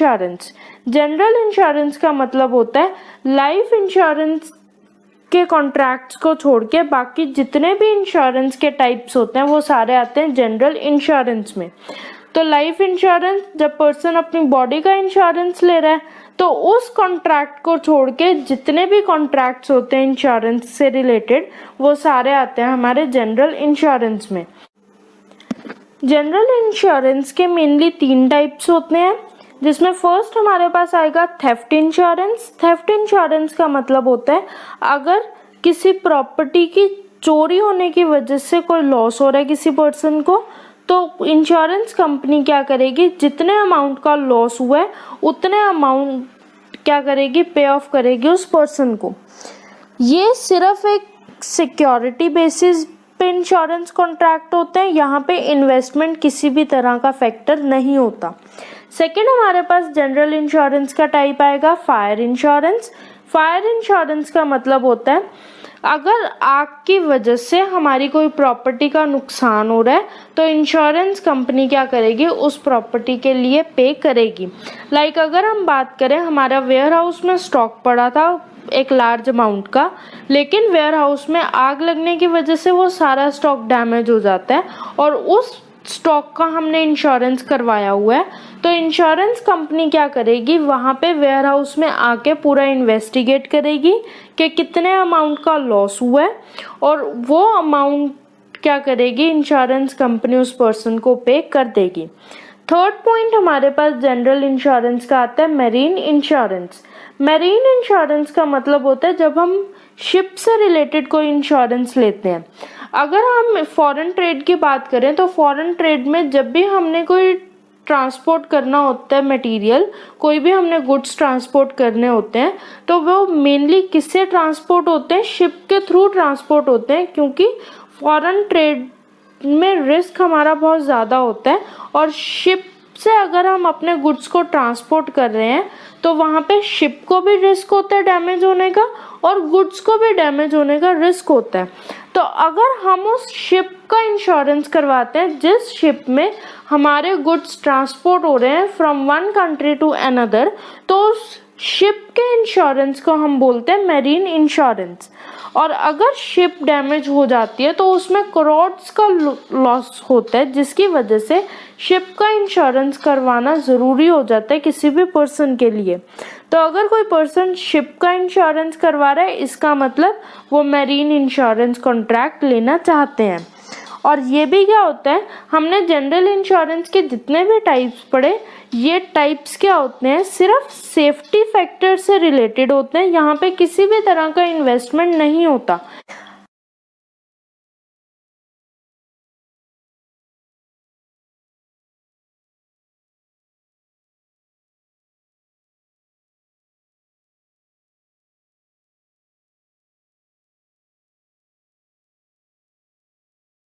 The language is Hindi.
इंश्योरेंस। जनरल इंश्योरेंस का मतलब होता है लाइफ इंश्योरेंस के कॉन्ट्रैक्ट्स को छोड़ के बाकी जितने भी इंश्योरेंस के टाइप्स होते हैं वो सारे आते हैं जनरल इंश्योरेंस में। तो लाइफ इंश्योरेंस, जब पर्सन अपनी बॉडी का इंश्योरेंस ले रहा है तो उस कॉन्ट्रैक्ट को छोड़ के जितने भी कॉन्ट्रैक्ट्स होते हैं इंश्योरेंस से रिलेटेड वो सारे आते हैं हमारे जनरल इंश्योरेंस में। जनरल इंश्योरेंस के मेनली 3 टाइप्स होते हैं, जिसमें फर्स्ट हमारे पास आएगा थेफ्ट इंश्योरेंस। थेफ्ट इंश्योरेंस का मतलब होता है अगर किसी प्रॉपर्टी की चोरी होने की वजह से कोई लॉस हो रहा है किसी पर्सन को, तो इंश्योरेंस कंपनी क्या करेगी, जितने अमाउंट का लॉस हुआ है उतने अमाउंट क्या करेगी, पे ऑफ करेगी उस पर्सन को। ये सिर्फ एक सिक्योरिटी बेसिस पे इंश्योरेंस कॉन्ट्रैक्ट होते हैं, यहाँ पे इन्वेस्टमेंट किसी भी तरह का फैक्टर नहीं होता। सेकेंड हमारे पास जनरल इंश्योरेंस का टाइप आएगा फायर इंश्योरेंस। फायर इंश्योरेंस का मतलब होता है अगर आग की वजह से हमारी कोई प्रॉपर्टी का नुकसान हो रहा है तो इंश्योरेंस कंपनी क्या करेगी, उस प्रॉपर्टी के लिए पे करेगी। लाइक अगर हम बात करें, हमारा वेयर हाउस में स्टॉक पड़ा था एक लार्ज अमाउंट का, लेकिन वेयर हाउस में आग लगने की वजह से वो सारा स्टॉक डैमेज हो जाता है और उस स्टॉक का हमने इंश्योरेंस करवाया हुआ है, तो इंश्योरेंस कंपनी क्या करेगी, वहाँ पे वेयर हाउस में आके पूरा इन्वेस्टिगेट करेगी कि कितने अमाउंट का लॉस हुआ है और वो अमाउंट क्या करेगी, इंश्योरेंस कंपनी उस पर्सन को पे कर देगी। थर्ड पॉइंट हमारे पास जनरल इंश्योरेंस का आता है मैरीन इंश्योरेंस। मैरीन इंश्योरेंस का मतलब होता है जब हम शिप से रिलेटेड कोई इंश्योरेंस लेते हैं। अगर हम फॉरेन ट्रेड की बात करें तो फॉरेन ट्रेड में जब भी हमने कोई ट्रांसपोर्ट करना होता है मटेरियल, कोई भी हमने गुड्स ट्रांसपोर्ट करने होते हैं, तो वो मेनली किससे ट्रांसपोर्ट होते हैं, शिप के थ्रू ट्रांसपोर्ट होते हैं, क्योंकि फॉरेन ट्रेड में रिस्क हमारा बहुत ज़्यादा होता है और शिप से अगर हम अपने गुड्स को ट्रांसपोर्ट कर रहे हैं तो वहाँ पे शिप को भी रिस्क होता है डैमेज होने का और गुड्स को भी डैमेज होने का रिस्क होता है। तो अगर हम उस शिप का इंश्योरेंस करवाते हैं जिस शिप में हमारे गुड्स ट्रांसपोर्ट हो रहे हैं from one country to another, तो उस शिप के इंश्योरेंस को हम बोलते हैं मैरीन इंश्योरेंस। और अगर शिप डैमेज हो जाती है तो उसमें करोड्स का लॉस होता है, जिसकी वजह से शिप का इंश्योरेंस करवाना ज़रूरी हो जाता है किसी भी पर्सन के लिए। तो अगर कोई पर्सन शिप का इंश्योरेंस करवा रहा है, इसका मतलब वो मैरीन इंश्योरेंस कॉन्ट्रैक्ट लेना चाहते हैं। और ये भी क्या होता है, हमने जनरल इंश्योरेंस के जितने भी टाइप्स पढ़े, ये टाइप्स क्या होते हैं, सिर्फ सेफ्टी फैक्टर से रिलेटेड होते हैं, यहाँ पे किसी भी तरह का इन्वेस्टमेंट नहीं होता।